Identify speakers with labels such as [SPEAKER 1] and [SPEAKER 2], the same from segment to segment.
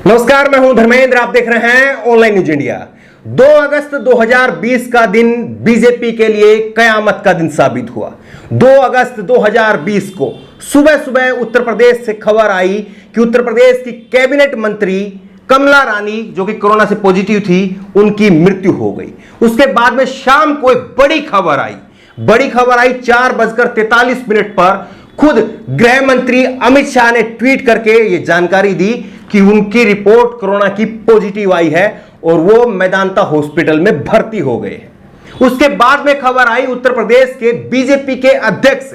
[SPEAKER 1] नमस्कार, मैं हूं धर्मेंद्र। आप देख रहे हैं ऑनलाइन न्यूज इंडिया। 2 अगस्त 2020 का दिन बीजेपी के लिए कयामत का दिन साबित हुआ। 2 अगस्त 2020 को सुबह सुबह उत्तर प्रदेश से खबर आई कि उत्तर प्रदेश की कैबिनेट मंत्री कमला रानी, जो कि कोरोना से पॉजिटिव थी, उनकी मृत्यु हो गई। उसके बाद में शाम को एक बड़ी खबर आई 4:43 पर खुद गृह मंत्री अमित शाह ने ट्वीट करके यह जानकारी दी कि उनकी रिपोर्ट कोरोना की पॉजिटिव आई है और वो मेदांता हॉस्पिटल में भर्ती हो गए हैं। उसके बाद में खबर आई उत्तर प्रदेश के बीजेपी के अध्यक्ष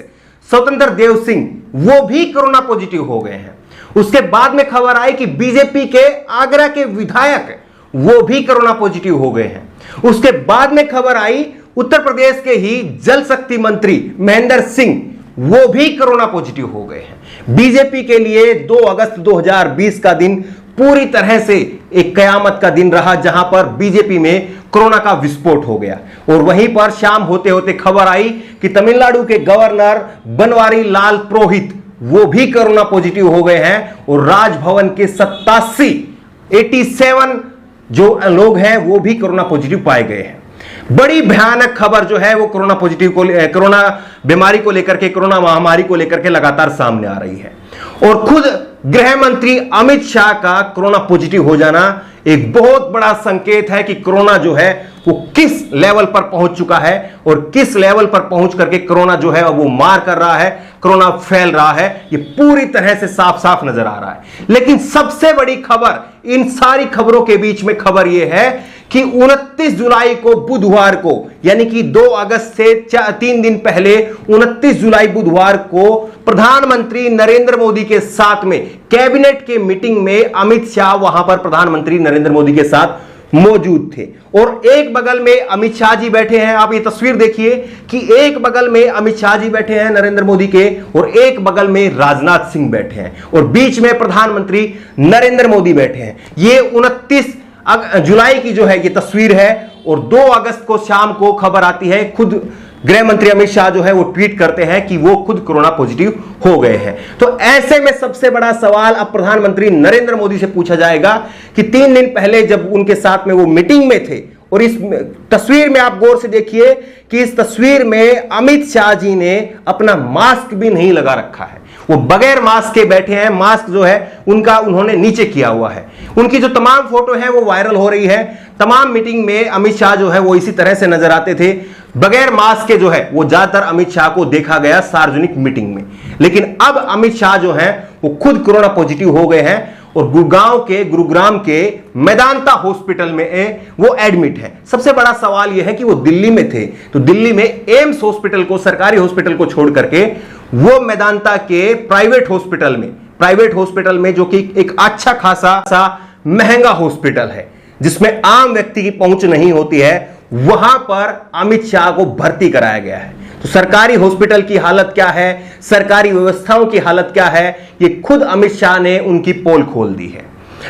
[SPEAKER 1] स्वतंत्र देव सिंह, वो भी कोरोना पॉजिटिव हो गए हैं। उसके बाद में खबर आई कि बीजेपी के आगरा के विधायक वो भी कोरोना पॉजिटिव हो गए हैं। उसके बाद में खबर आई उत्तर प्रदेश के ही जल शक्ति मंत्री महेंद्र सिंह, वो भी कोरोना पॉजिटिव हो गए हैं। बीजेपी के लिए 2 अगस्त 2020 का दिन पूरी तरह से एक कयामत का दिन रहा, जहां पर बीजेपी में कोरोना का विस्फोट हो गया। और वहीं पर शाम होते होते खबर आई कि तमिलनाडु के गवर्नर बनवारी लाल पुरोहित, वो भी कोरोना पॉजिटिव हो गए हैं और राजभवन के 87 जो लोग हैं वो भी कोरोना पॉजिटिव पाए गए हैं। बड़ी भयानक खबर जो है वो कोरोना बीमारी को लेकर के, कोरोना महामारी को लेकर के लगातार सामने आ रही है। और खुद गृह मंत्री अमित शाह का कोरोना पॉजिटिव हो जाना एक बहुत बड़ा संकेत है कि कोरोना जो है वो किस लेवल पर पहुंच चुका है और किस लेवल पर पहुंच करके कोरोना जो है वो मार कर रहा है, कोरोना फैल रहा है। ये पूरी तरह से साफ साफ नजर आ रहा है। लेकिन सबसे बड़ी खबर इन सारी खबरों के बीच में खबर यह है कि 29 जुलाई को बुधवार को, यानी कि 2 अगस्त से 3 दिन पहले 29 जुलाई बुधवार को प्रधानमंत्री नरेंद्र मोदी के साथ में कैबिनेट के मीटिंग में अमित शाह वहां पर प्रधानमंत्री नरेंद्र मोदी के साथ मौजूद थे। और एक बगल में अमित शाह जी बैठे हैं। आप ये तस्वीर देखिए कि एक बगल में अमित शाह जी बैठे हैं नरेंद्र मोदी के, और एक बगल में राजनाथ सिंह बैठे हैं, और बीच में प्रधानमंत्री नरेंद्र मोदी बैठे हैं। ये 29 जुलाई की जो है ये तस्वीर है। और 2 अगस्त को शाम को खबर आती है, खुद गृह मंत्री अमित शाह जो है वो ट्वीट करते हैं कि वो खुद कोरोना पॉजिटिव हो गए हैं। तो ऐसे में सबसे बड़ा सवाल अब प्रधानमंत्री नरेंद्र मोदी से पूछा जाएगा कि 3 दिन पहले जब उनके साथ में वो मीटिंग में थे, और इस तस्वीर में आप गौर से देखिए कि इस तस्वीर में अमित शाह जी ने अपना मास्क भी नहीं लगा रखा है, वो बगैर मास्क के बैठे हैं। मास्क जो है उनका उन्होंने नीचे किया हुआ है। उनकी जो तमाम फोटो है वो वायरल हो रही है। तमाम मीटिंग में अमित शाह जो है वो इसी तरह से नजर आते थे, बगैर मास्क के जो है वो ज्यादातर अमित शाह को देखा गया सार्वजनिक मीटिंग में। लेकिन अब अमित शाह जो है वो खुद कोरोना पॉजिटिव हो गए हैं और गुरुग्राम के मेदांता हॉस्पिटल में वो एडमिट है। सबसे बड़ा सवाल यह है कि वो दिल्ली में थे, तो दिल्ली में एम्स हॉस्पिटल को, सरकारी हॉस्पिटल को छोड़ करके वो मेदांता के प्राइवेट हॉस्पिटल में, जो कि एक अच्छा खासा महंगा हॉस्पिटल है जिसमें आम व्यक्ति की पहुंच नहीं होती है, वहां पर अमित शाह को भर्ती कराया गया है। तो सरकारी हॉस्पिटल की हालत क्या है, सरकारी व्यवस्थाओं की हालत क्या है, ये खुद अमित शाह ने उनकी पोल खोल दी है।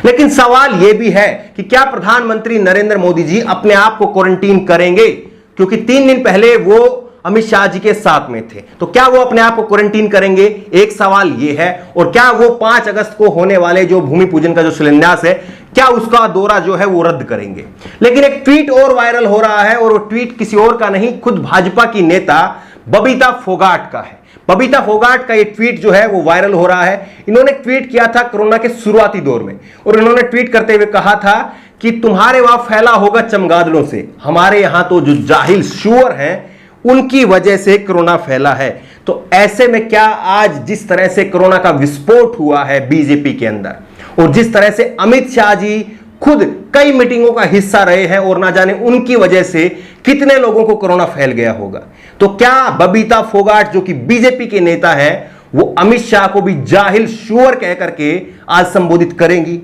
[SPEAKER 1] लेकिन सवाल यह भी है कि क्या प्रधानमंत्री नरेंद्र मोदी जी अपने आप को क्वारंटीन करेंगे, क्योंकि 3 दिन पहले वो अमित शाह जी के साथ में थे, तो क्या वो अपने आप को क्वारंटीन करेंगे, एक सवाल यह है। और क्या वो 5 अगस्त को होने वाले जो भूमि पूजन का जो शिलान्यास है, क्या उसका दौरा जो है वो रद्द करेंगे। लेकिन एक ट्वीट और वायरल हो रहा है, और वो ट्वीट किसी और का नहीं, खुद भाजपा की नेता बबीता फोगाट का है। बबीता फोगाट का ये ट्वीट जो है वो वायरल हो रहा है। इन्होंने ट्वीट किया था कोरोना के शुरुआती दौर में, और इन्होंने ट्वीट करते हुए कहा था कि तुम्हारे वहां फैला होगा चमगादड़ों से, हमारे यहां तो जो जाहिल शुअर हैं उनकी वजह से कोरोना फैला है। तो ऐसे में क्या आज जिस तरह से कोरोना का विस्फोट हुआ है बीजेपी के अंदर, और जिस तरह से अमित शाह जी खुद कई मीटिंगों का हिस्सा रहे हैं, और ना जाने उनकी वजह से कितने लोगों को कोरोना फैल गया होगा, तो क्या बबीता फोगाट जो कि बीजेपी के नेता हैं, वो अमित शाह को भी जाहिल शुअर कह करके आज संबोधित करेंगी?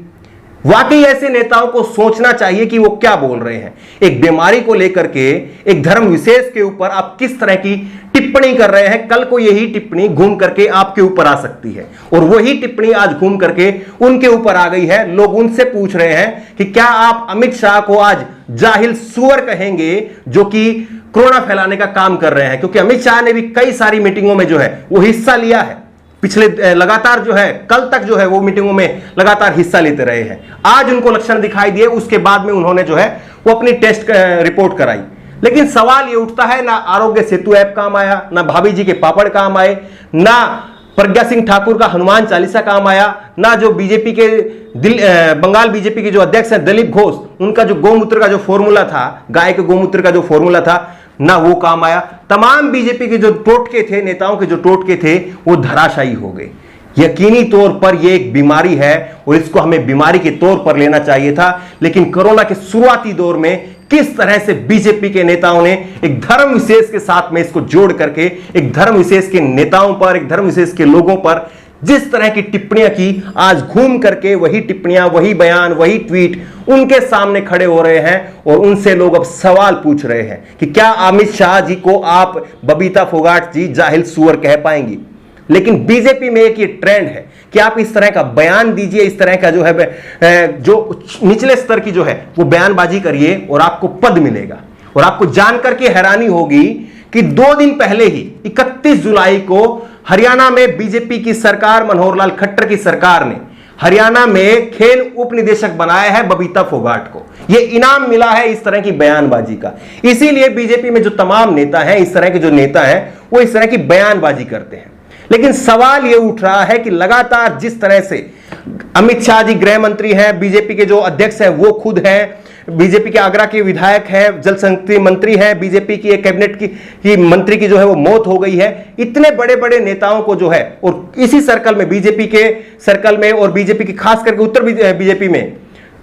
[SPEAKER 1] वाकई ऐसे नेताओं को सोचना चाहिए कि वो क्या बोल रहे हैं। एक बीमारी को लेकर के, एक धर्म विशेष के ऊपर आप किस तरह की टिप्पणी कर रहे हैं, कल को यही टिप्पणी घूम करके आपके ऊपर आ सकती है। और वही टिप्पणी आज घूम करके उनके ऊपर आ गई है। लोग उनसे पूछ रहे हैं कि क्या आप अमित शाह को आज जाहिल सुअर कहेंगे जो कि कोरोना फैलाने का काम कर रहे हैं, क्योंकि अमित शाह ने भी कई सारी मीटिंगों में जो है वो हिस्सा लिया है। पिछले लगातार जो है कल तक जो है वो मीटिंगों में लगातार हिस्सा लेते रहे हैं। आज उनको लक्षण दिखाई दिए, उसके बाद में उन्होंने जो है वो अपनी टेस्ट रिपोर्ट कराई। लेकिन सवाल ये उठता है, ना आरोग्य सेतु ऐप काम आया, ना भाभी जी के पापड़ काम आए, ना प्रज्ञा सिंह ठाकुर का हनुमान चालीसा काम आया, ना जो बीजेपी के बंगाल बीजेपी के जो अध्यक्ष हैं दिलीप घोष, उनका जो गोमूत्र का जो फॉर्मूला था, गाय के गोमूत्र का जो फॉर्मूला था, ना वो काम आया। तमाम बीजेपी के जो टोटके थे, नेताओं के जो टोटके थे, वो धराशायी हो गए। यकीनी तौर पर यह एक बीमारी है और इसको हमें बीमारी के तौर पर लेना चाहिए था। लेकिन कोरोना के शुरुआती दौर में किस तरह से बीजेपी के नेताओं ने एक धर्म विशेष के साथ में इसको जोड़ करके एक धर्म विशेष के नेताओं पर, एक धर्म विशेष के लोगों पर जिस तरह की टिप्पणियां की, आज घूम करके वही टिप्पणियां, वही बयान, वही ट्वीट उनके सामने खड़े हो रहे हैं और उनसे लोग अब सवाल पूछ रहे हैं कि क्या अमित शाह जी को आप बबीता फोगाट जी जाहिल सुअर कह पाएंगी। लेकिन बीजेपी में एक ये ट्रेंड है कि आप इस तरह का बयान दीजिए, इस तरह का जो है जो निचले स्तर की जो है वो बयानबाजी करिए और आपको पद मिलेगा। और आपको जानकर के हैरानी होगी कि 2 दिन पहले ही 31 जुलाई को हरियाणा में बीजेपी की सरकार, मनोहर लाल खट्टर की सरकार ने हरियाणा में खेल उप निदेशक बनाया है बबीता फोगाट को। यह इनाम मिला है इस तरह की बयानबाजी का। इसीलिए बीजेपी में जो तमाम नेता हैं, इस तरह के जो नेता हैं, वो इस तरह की बयानबाजी करते हैं। लेकिन सवाल यह उठ रहा है कि लगातार जिस तरह से अमित शाह जी गृह मंत्री हैं, बीजेपी के जो अध्यक्ष हैं वो खुद हैं, बीजेपी के आगरा के विधायक हैं, जल शक्ति मंत्री हैं, बीजेपी की एक कैबिनेट की मंत्री की जो है वो मौत हो गई है। इतने बड़े बड़े नेताओं को जो है, और इसी सर्कल में, बीजेपी के सर्कल में और बीजेपी की खास करके उत्तर बीजेपी में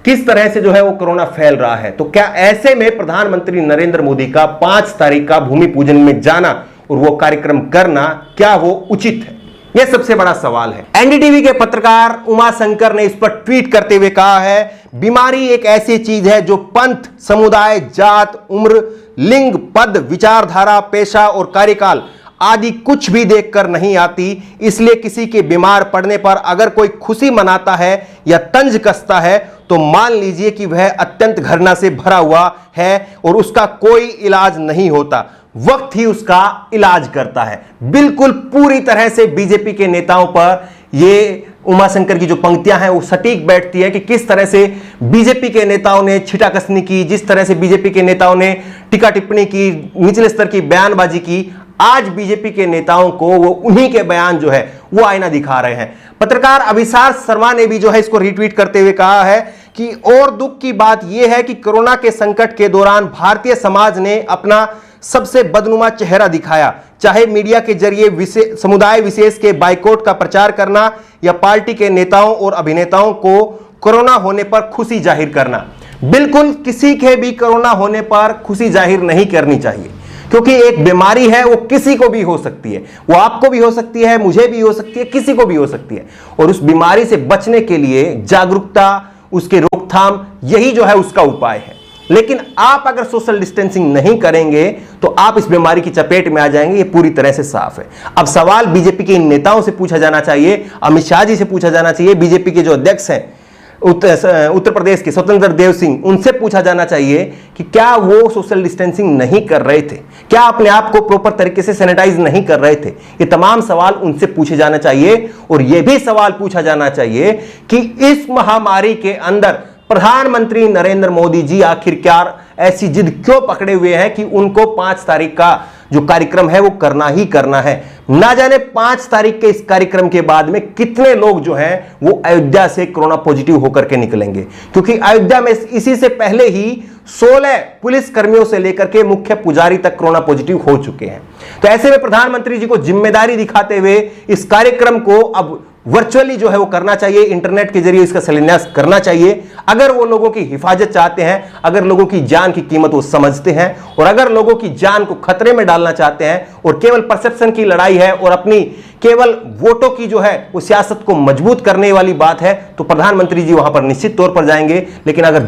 [SPEAKER 1] किस तरह से जो है वो कोरोना फैल रहा है। तो क्या ऐसे में प्रधानमंत्री नरेंद्र मोदी का 5 तारीख का भूमि पूजन में जाना और वो कार्यक्रम करना, क्या वो उचित है? यह सबसे बड़ा सवाल है। एनडीटीवी के पत्रकार उमा शंकर ने इस पर ट्वीट करते हुए कहा है, बीमारी एक ऐसी चीज है जो पंथ, समुदाय, जात, उम्र, लिंग, पद, विचारधारा, पेशा और कार्यकाल आदि कुछ भी देखकर नहीं आती। इसलिए किसी के बीमार पड़ने पर अगर कोई खुशी मनाता है या तंज कसता है तो मान लीजिए कि वह अत्यंत घृणा से भरा हुआ है और उसका कोई इलाज नहीं होता, वक्त ही उसका इलाज करता है। बिल्कुल पूरी तरह से बीजेपी के नेताओं पर ये उमाशंकर की जो पंक्तियां हैं वो सटीक बैठती है कि किस तरह से बीजेपी के नेताओं ने छिटाकसनी की, जिस तरह से बीजेपी के नेताओं ने टीका टिप्पणी की, निचले स्तर की बयानबाजी की। आज बीजेपी के नेताओं को वो उन्हीं के बयान जो है वो आईना दिखा रहे हैं। पत्रकार अभिसार शर्मा ने भी जो है इसको रिट्वीट करते हुए कहा है कि और दुख की बात यह है कि कोरोना के संकट के दौरान भारतीय समाज ने अपना सबसे बदनुमा चेहरा दिखाया, चाहे मीडिया के जरिए समुदाय विशेष के बाइकआउट का प्रचार करना या पार्टी के नेताओं और अभिनेताओं को कोरोना होने पर खुशी जाहिर करना। बिल्कुल किसी के भी कोरोना होने पर खुशी जाहिर नहीं करनी चाहिए, क्योंकि एक बीमारी है, वो किसी को भी हो सकती है, वो आपको भी हो सकती है, मुझे भी हो सकती है, किसी को भी हो सकती है। और उस बीमारी से बचने के लिए जागरूकता, उसके रोकथाम, यही जो है उसका उपाय है। लेकिन आप अगर सोशल डिस्टेंसिंग नहीं करेंगे तो आप इस बीमारी की चपेट में आ जाएंगे, ये पूरी तरह से साफ है। अब सवाल बीजेपी के इन नेताओं से पूछा जाना चाहिए, अमित शाह जी से पूछा जाना चाहिए, बीजेपी के जो अध्यक्ष हैं उत्तर प्रदेश के स्वतंत्र देव सिंह, उनसे पूछा जाना चाहिए कि क्या वो सोशल डिस्टेंसिंग नहीं कर रहे थे, क्या अपने आप को प्रॉपर तरीके से सैनिटाइज नहीं कर रहे थे। ये तमाम सवाल उनसे पूछे जाना चाहिए। और यह भी सवाल पूछा जाना चाहिए कि इस महामारी के अंदर प्रधानमंत्री नरेंद्र मोदी जी आखिरकार ऐसी जिद क्यों पकड़े हुए हैं कि उनको 5 तारीख का जो कार्यक्रम है वो करना ही करना है। ना जाने 5 तारीख के इस कार्यक्रम के बाद में कितने लोग जो हैं वो अयोध्या से कोरोना पॉजिटिव होकर के निकलेंगे, क्योंकि अयोध्या में इसी से पहले ही 16 पुलिस कर्मियों से लेकर के मुख्य पुजारी तक कोरोना पॉजिटिव हो चुके हैं। तो ऐसे में प्रधानमंत्री जी को जिम्मेदारी दिखाते हुए इस कार्यक्रम को अब वर्चुअली जो है वो करना चाहिए, इंटरनेट के जरिए इसका शिलान्यास करना चाहिए। अगर वो लोगों की हिफाजत चाहते हैं, अगर लोगों की जान की कीमत वो समझते हैं और अगर लोगों की जान को खतरे में डालना चाहते हैं और केवल परसेप्शन की लड़ाई है और अपनी केवल वोटों की जो है वो सियासत को मजबूत करने वाली बात है, तो प्रधानमंत्री जी वहां पर निश्चित तौर पर जाएंगे। लेकिन अगर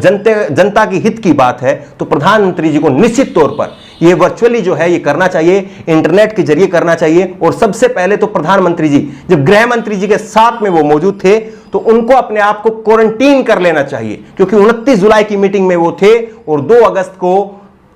[SPEAKER 1] जनता की हित की बात है तो प्रधानमंत्री जी को निश्चित तौर पर ये वर्चुअली जो है ये करना चाहिए, इंटरनेट के जरिए करना चाहिए। और सबसे पहले तो प्रधानमंत्री जी जब गृह मंत्री जी के साथ में वो मौजूद थे तो उनको अपने आप को क्वारंटीन कर लेना चाहिए, क्योंकि 29 जुलाई की मीटिंग में वो थे और 2 अगस्त को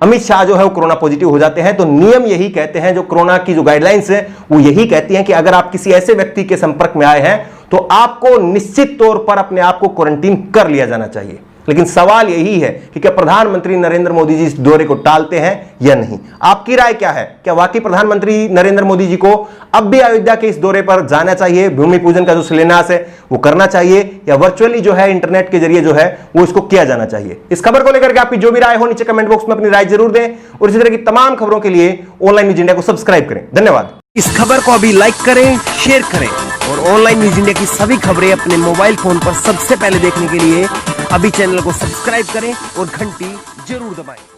[SPEAKER 1] अमित शाह जो है वो कोरोना पॉजिटिव हो जाते हैं, तो नियम यही कहते हैं, जो कोरोना की जो गाइडलाइंस है वो यही कहती हैं कि अगर आप किसी ऐसे व्यक्ति के संपर्क में आए हैं तो आपको निश्चित तौर पर अपने आप को क्वारंटीन कर लिया जाना चाहिए। लेकिन सवाल यही है कि क्या प्रधानमंत्री नरेंद्र मोदी जी इस दौरे को टालते हैं या नहीं? आपकी राय क्या है? क्या वाकई प्रधानमंत्री नरेंद्र मोदी जी को अब भी अयोध्या के इस दौरे पर जाना चाहिए, भूमि पूजन का जो शिलान्यास है वो करना चाहिए, या वर्चुअली जो है इंटरनेट के जरिए जो है वो इसको किया जाना चाहिए? इस खबर को लेकर के आपकी जो भी राय हो नीचे कमेंट बॉक्स में अपनी राय जरूर दें, और इसी तरह की तमाम खबरों के लिए ऑनलाइन न्यूज इंडिया को सब्सक्राइब करें। धन्यवाद।
[SPEAKER 2] इस खबर को अभी लाइक करें, शेयर करें, और ऑनलाइन न्यूज इंडिया की सभी खबरें अपने मोबाइल फोन पर सबसे पहले देखने के लिए अभी चैनल को सब्सक्राइब करें और घंटी जरूर दबाएं।